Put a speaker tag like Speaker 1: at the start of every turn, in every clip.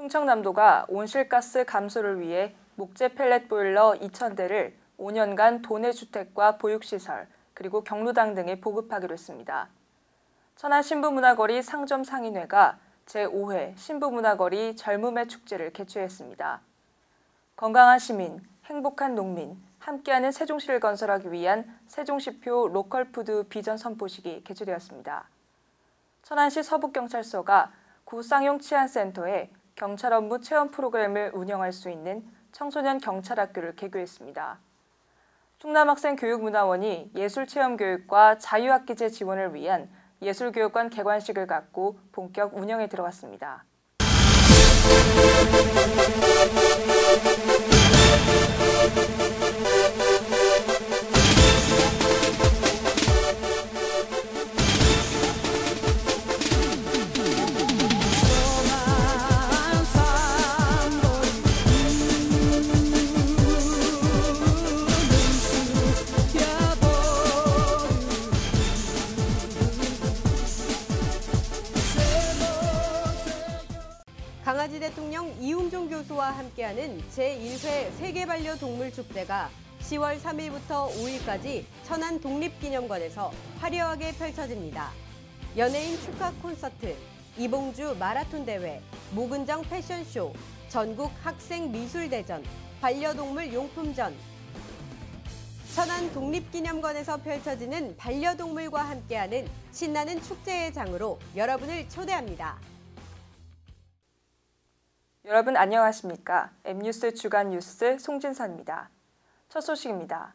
Speaker 1: 충청남도가 온실가스 감소를 위해 목재 펠렛 보일러 2,000대를 5년간 도내주택과 보육시설, 그리고 경로당 등에 보급하기로 했습니다. 천안 신부문화거리 상점 상인회가 제5회 신부문화거리 젊음의 축제를 개최했습니다. 건강한 시민, 행복한 농민, 함께하는 세종시를 건설하기 위한 세종시표 로컬푸드 비전 선포식이 개최되었습니다. 천안시 서북경찰서가 구쌍용 치안센터에 경찰 업무 체험 프로그램을 운영할 수 있는 청소년 경찰학교를 개교했습니다. 충남학생교육문화원이 예술체험교육과 자유학기제 지원을 위한 예술교육관 개관식을 갖고 본격 운영에 들어갔습니다.
Speaker 2: 강아지 대통령 이웅종 교수와 함께하는 제1회 세계반려동물축제가 10월 3일부터 5일까지 천안 독립기념관에서 화려하게 펼쳐집니다. 연예인 축하 콘서트, 이봉주 마라톤 대회, 모근정 패션쇼, 전국 학생 미술대전, 반려동물 용품전. 천안 독립기념관에서 펼쳐지는 반려동물과 함께하는 신나는 축제의 장으로 여러분을 초대합니다.
Speaker 1: 여러분 안녕하십니까? M뉴스 주간 뉴스 송진선입니다. 첫 소식입니다.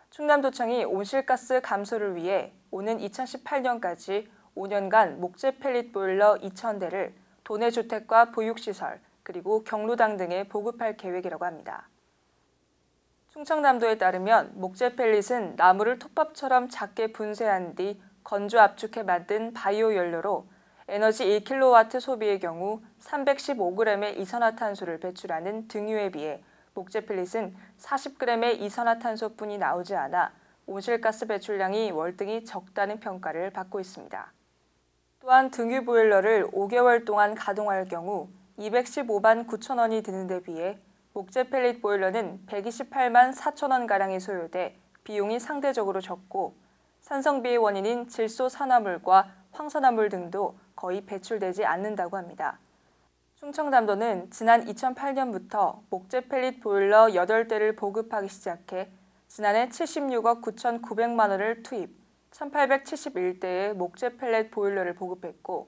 Speaker 1: 충남도청이 온실가스 감소를 위해 오는 2018년까지 5년간 목재 펠릿 보일러 2,000대를 도내주택과 보육시설, 그리고 경로당 등에 보급할 계획이라고 합니다. 충청남도에 따르면 목재 펠릿은 나무를 톱밥처럼 작게 분쇄한 뒤 건조 압축해 만든 바이오 연료로 에너지 1kW 소비의 경우 315g의 이산화탄소를 배출하는 등유에 비해 목재 펠릿은 40g의 이산화탄소뿐이 나오지 않아 온실가스 배출량이 월등히 적다는 평가를 받고 있습니다. 또한 등유 보일러를 5개월 동안 가동할 경우 215만 9천 원이 드는 데 비해 목재 펠릿 보일러는 128만 4천 원가량이 소요돼 비용이 상대적으로 적고 산성비의 원인인 질소산화물과 황산화물 등도 거의 배출되지 않는다고 합니다. 충청남도는 지난 2008년부터 목재 펠릿 보일러 8대를 보급하기 시작해 지난해 76억 9,900만 원을 투입, 1,871대의 목재 펠렛 보일러를 보급했고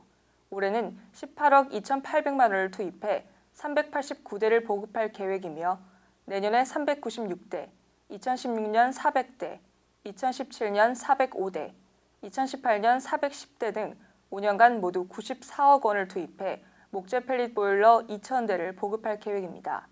Speaker 1: 올해는 18억 2,800만 원을 투입해 389대를 보급할 계획이며 내년에 396대, 2016년 400대, 2017년 405대, 2018년 410대 등 5년간 모두 94억 원을 투입해 목재 펠릿 보일러 2,000대를 보급할 계획입니다.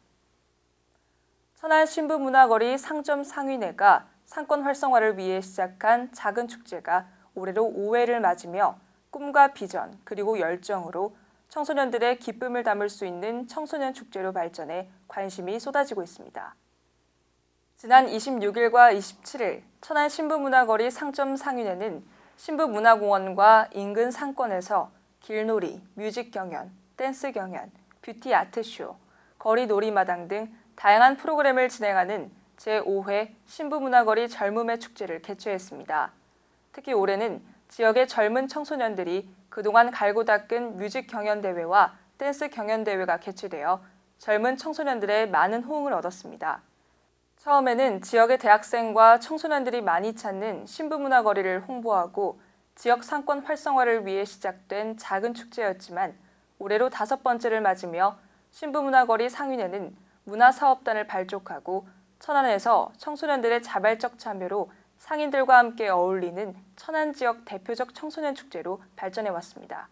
Speaker 1: 천안 신부문화거리 상점 상인회가 상권 활성화를 위해 시작한 작은 축제가 올해로 5회를 맞으며 꿈과 비전 그리고 열정으로 청소년들의 기쁨을 담을 수 있는 청소년 축제로 발전해 관심이 쏟아지고 있습니다. 지난 26일과 27일 천안 신부문화거리 상점 상인회는 신부문화공원과 인근 상권에서 길놀이, 뮤직 경연, 댄스 경연, 뷰티 아트쇼, 거리 놀이마당 등 다양한 프로그램을 진행하는 제5회 신부문화거리 젊음의 축제를 개최했습니다. 특히 올해는 지역의 젊은 청소년들이 그동안 갈고 닦은 뮤직 경연 대회와 댄스 경연 대회가 개최되어 젊은 청소년들의 많은 호응을 얻었습니다. 처음에는 지역의 대학생과 청소년들이 많이 찾는 신부문화거리를 홍보하고 지역 상권 활성화를 위해 시작된 작은 축제였지만 올해로 5번째를 맞으며 신부문화거리 상인회는 문화사업단을 발족하고 천안에서 청소년들의 자발적 참여로 상인들과 함께 어울리는 천안 지역 대표적 청소년 축제로 발전해왔습니다.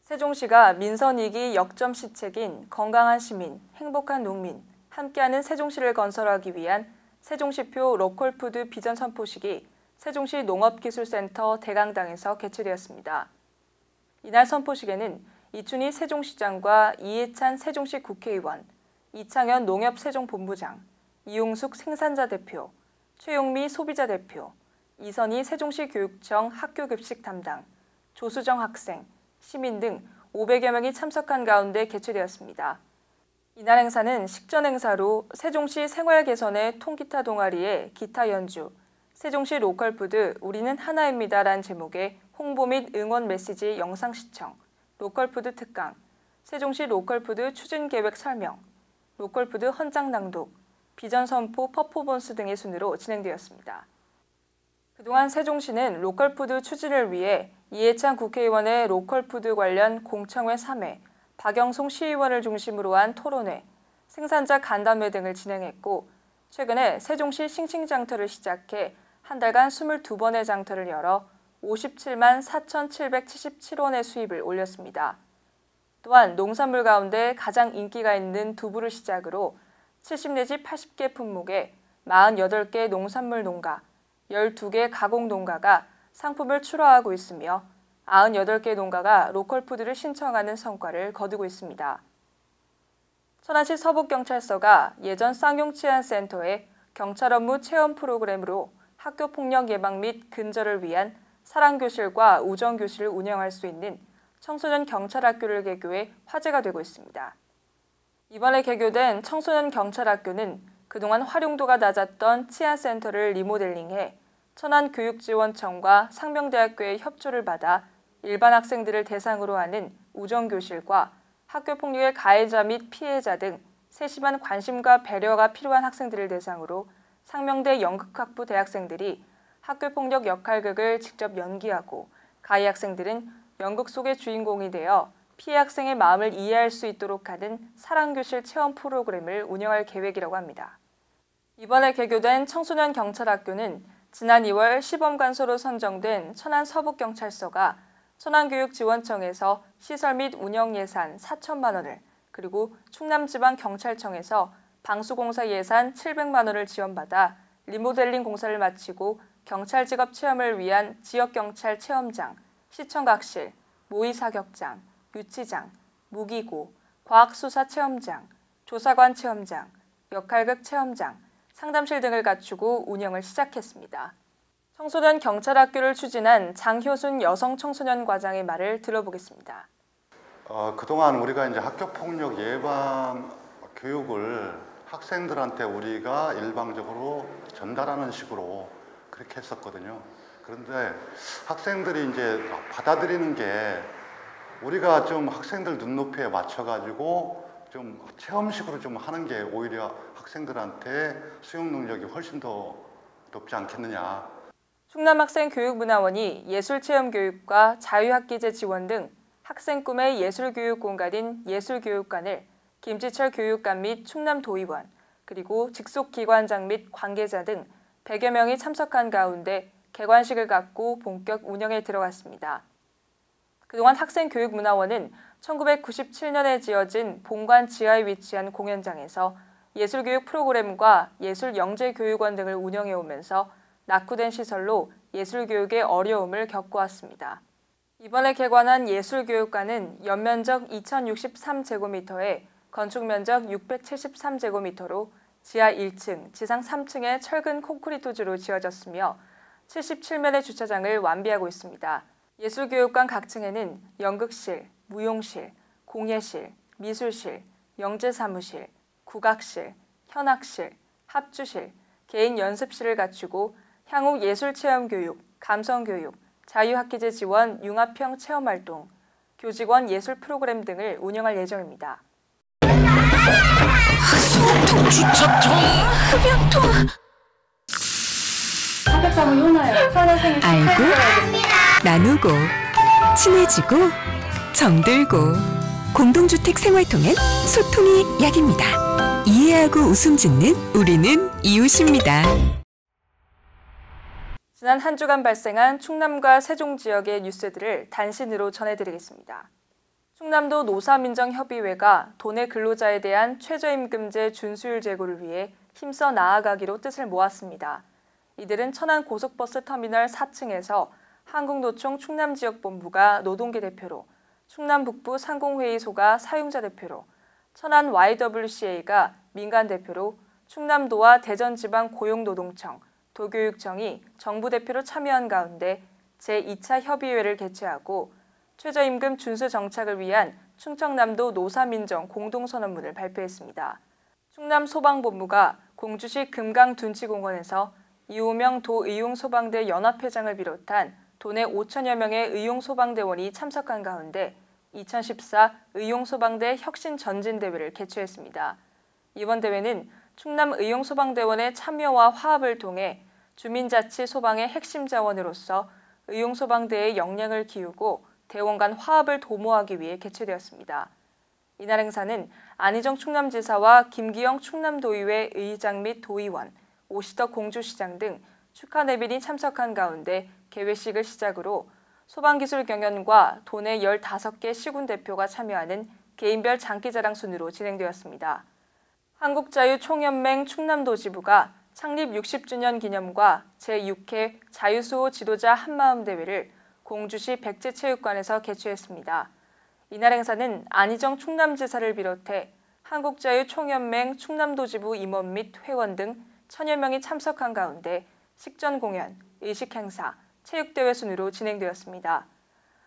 Speaker 1: 세종시가 민선 2기 역점 시책인 건강한 시민, 행복한 농민, 함께하는 세종시를 건설하기 위한 세종시표 로컬푸드 비전 선포식이 세종시 농업기술센터 대강당에서 개최되었습니다. 이날 선포식에는 이춘희 세종시장과 이해찬 세종시 국회의원, 이창현 농협세종본부장, 이용숙 생산자 대표, 최용미 소비자 대표, 이선희 세종시 교육청 학교급식 담당, 조수정 학생, 시민 등 500여 명이 참석한 가운데 개최되었습니다. 이날 행사는 식전 행사로 세종시 생활개선의 통기타 동아리의 기타 연주, 세종시 로컬푸드 우리는 하나입니다라는 제목의 홍보 및 응원 메시지 영상 시청, 로컬푸드 특강, 세종시 로컬푸드 추진계획 설명, 로컬푸드 헌장 낭독, 비전 선포 퍼포먼스 등의 순으로 진행되었습니다. 그동안 세종시는 로컬푸드 추진을 위해 이해찬 국회의원의 로컬푸드 관련 공청회 3회, 박영송 시의원을 중심으로 한 토론회, 생산자 간담회 등을 진행했고 최근에 세종시 싱싱장터를 시작해 한 달간 22번의 장터를 열어 57만 4,777원의 수입을 올렸습니다. 또한 농산물 가운데 가장 인기가 있는 두부를 시작으로 70 내지 80개 품목의 48개 농산물 농가, 12개 가공 농가가 상품을 출하하고 있으며 98개 농가가 로컬푸드를 신청하는 성과를 거두고 있습니다. 천안시 서북경찰서가 예전 쌍용치안센터의 경찰 업무 체험 프로그램으로 학교폭력 예방 및 근절을 위한 사랑교실과 우정교실을 운영할 수 있는 청소년 경찰학교를 개교해 화제가 되고 있습니다. 이번에 개교된 청소년 경찰학교는 그동안 활용도가 낮았던 치안센터를 리모델링해 천안교육지원청과 상명대학교의 협조를 받아 일반 학생들을 대상으로 하는 우정교실과 학교폭력의 가해자 및 피해자 등 세심한 관심과 배려가 필요한 학생들을 대상으로 상명대 연극학부 대학생들이 학교폭력 역할극을 직접 연기하고 가해 학생들은 연극 속의 주인공이 되어 피해 학생의 마음을 이해할 수 있도록 하는 사랑교실 체험 프로그램을 운영할 계획이라고 합니다. 이번에 개교된 청소년 경찰학교는 지난 2월 시범간소로 선정된 천안 서북경찰서가 천안교육지원청에서 시설 및 운영 예산 4천만 원을 그리고 충남지방경찰청에서 방수공사 예산 700만 원을 지원받아 리모델링 공사를 마치고 경찰 직업 체험을 위한 지역경찰 체험장, 시청각실, 모의사격장, 유치장, 무기고, 과학수사 체험장, 조사관 체험장, 역할극 체험장, 상담실 등을 갖추고 운영을 시작했습니다. 청소년 경찰학교를 추진한 장효순 여성청소년 과장의 말을 들어보겠습니다.
Speaker 3: 그동안 우리가 이제 학교폭력 예방 교육을 학생들한테 우리가 일방적으로 전달하는 식으로 그렇게 했었거든요. 그런데 학생들이 이제 받아들이는 게 우리가 좀 학생들 눈높이에 맞춰가지고 좀 체험식으로 좀 하는 게 오히려 학생들한테 수용 능력이 훨씬 더 높지 않겠느냐.
Speaker 1: 충남학생교육문화원이 예술체험교육과 자유학기제 지원 등 학생 꿈의 예술교육 공간인 예술교육관을 김지철 교육감 및 충남도의원, 그리고 직속기관장 및 관계자 등 100여 명이 참석한 가운데 개관식을 갖고 본격 운영에 들어갔습니다. 그동안 학생교육문화원은 1997년에 지어진 본관 지하에 위치한 공연장에서 예술교육 프로그램과 예술영재교육원 등을 운영해오면서 낙후된 시설로 예술교육의 어려움을 겪어왔습니다. 이번에 개관한 예술교육관은 연면적 2063제곱미터에 건축면적 673제곱미터로 지하 1층, 지상 3층의 철근 콘크리트주로 지어졌으며 77면의 주차장을 완비하고 있습니다. 예술교육관 각 층에는 연극실, 무용실, 공예실, 미술실, 영재사무실, 국악실, 현악실, 합주실, 개인 연습실을 갖추고 향후 예술체험교육, 감성교육, 자유학기제 지원, 융합형 체험활동, 교직원 예술 프로그램 등을 운영할 예정입니다.
Speaker 4: 소통, 주차통, 흡연통.
Speaker 5: 알고, 나누고, 친해지고, 정들고. 공동주택 생활통엔 소통이 약입니다. 이해하고 웃음 짓는 우리는 이웃입니다.
Speaker 1: 지난 한 주간 발생한 충남과 세종 지역의 뉴스들을 단신으로 전해드리겠습니다. 충남도 노사민정협의회가 도내 근로자에 대한 최저임금제 준수율 제고를 위해 힘써 나아가기로 뜻을 모았습니다. 이들은 천안 고속버스 터미널 4층에서 한국노총 충남지역본부가 노동계 대표로, 충남북부 상공회의소가 사용자 대표로, 천안 YWCA가 민간 대표로, 충남도와 대전지방 고용노동청, 도교육청이 정부 대표로 참여한 가운데 제2차 협의회를 개최하고 최저임금 준수 정착을 위한 충청남도 노사민정 공동선언문을 발표했습니다. 충남소방본부가 공주시 금강둔치공원에서 이호명 도의용소방대 연합회장을 비롯한 도내 5천여 명의 의용소방대원이 참석한 가운데 2014 의용소방대 혁신전진대회를 개최했습니다. 이번 대회는 충남의용소방대원의 참여와 화합을 통해 주민자치 소방의 핵심 자원으로서 의용소방대의 역량을 기우고 대원 간 화합을 도모하기 위해 개최되었습니다. 이날 행사는 안희정 충남지사와 김기영 충남도의회 의장 및 도의원, 오시덕 공주시장 등 축하 내빈이 참석한 가운데 개회식을 시작으로 소방기술 경연과 도내 15개 시군 대표가 참여하는 개인별 장기자랑 순으로 진행되었습니다. 한국자유총연맹 충남도지부가 창립 60주년 기념과 제6회 자유수호 지도자 한마음대회를 공주시 백제체육관에서 개최했습니다. 이날 행사는 안희정 충남지사를 비롯해 한국자유총연맹 충남도지부 임원 및 회원 등 1000여 명이 참석한 가운데 식전 공연, 의식 행사, 체육대회 순으로 진행되었습니다.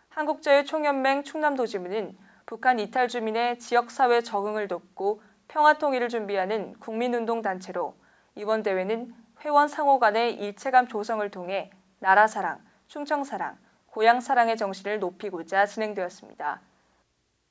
Speaker 1: 한국자유총연맹 충남도지부는 북한 이탈 주민의 지역사회 적응을 돕고 평화통일을 준비하는 국민운동단체로 이번 대회는 회원 상호 간의 일체감 조성을 통해 나라사랑, 충청사랑, 고향사랑의 정신을 높이고자 진행되었습니다.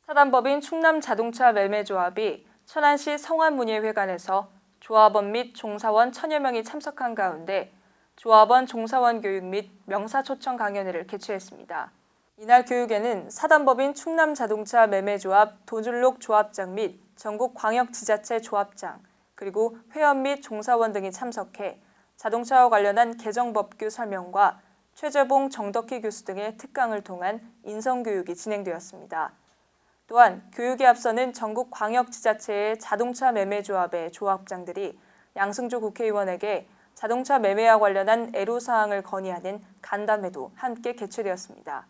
Speaker 1: 사단법인 충남자동차매매조합이 천안시 성안문예회관에서 조합원 및 종사원 1000여 명이 참석한 가운데 조합원 종사원 교육 및 명사초청 강연회를 개최했습니다. 이날 교육에는 사단법인 충남자동차매매조합 도준록 조합장 및 전국광역지자체 조합장, 그리고 회원 및 종사원 등이 참석해 자동차와 관련한 개정법규 설명과 최재봉, 정덕희 교수 등의 특강을 통한 인성교육이 진행되었습니다. 또한 교육에 앞서는 전국광역지자체의 자동차 매매조합의 조합장들이 양승조 국회의원에게 자동차 매매와 관련한 애로사항을 건의하는 간담회도 함께 개최되었습니다.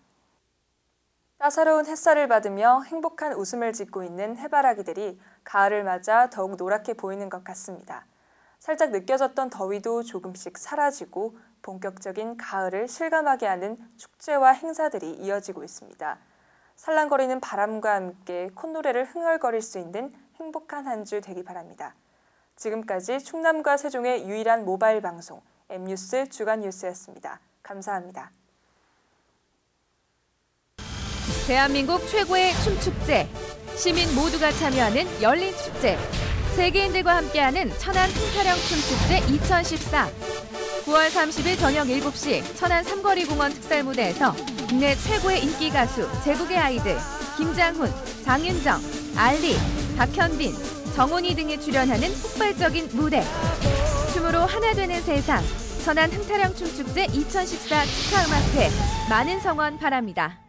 Speaker 1: 따사로운 햇살을 받으며 행복한 웃음을 짓고 있는 해바라기들이 가을을 맞아 더욱 노랗게 보이는 것 같습니다. 살짝 느껴졌던 더위도 조금씩 사라지고 본격적인 가을을 실감하게 하는 축제와 행사들이 이어지고 있습니다. 살랑거리는 바람과 함께 콧노래를 흥얼거릴 수 있는 행복한 한 주 되기 바랍니다. 지금까지 충남과 세종의 유일한 모바일 방송 M뉴스 주간 뉴스였습니다. 감사합니다.
Speaker 6: 대한민국 최고의 춤축제, 시민 모두가 참여하는 열린 축제, 세계인들과 함께하는 천안 흥타령 춤축제 2014. 9월 30일 저녁 7시 천안 삼거리 공원 특설 무대에서 국내 최고의 인기 가수 제국의 아이들 김장훈, 장윤정, 알리, 박현빈, 정훈이 등이 출연하는 폭발적인 무대. 춤으로 하나 되는 세상, 천안 흥타령 춤축제 2014 축하음악회 많은 성원 바랍니다.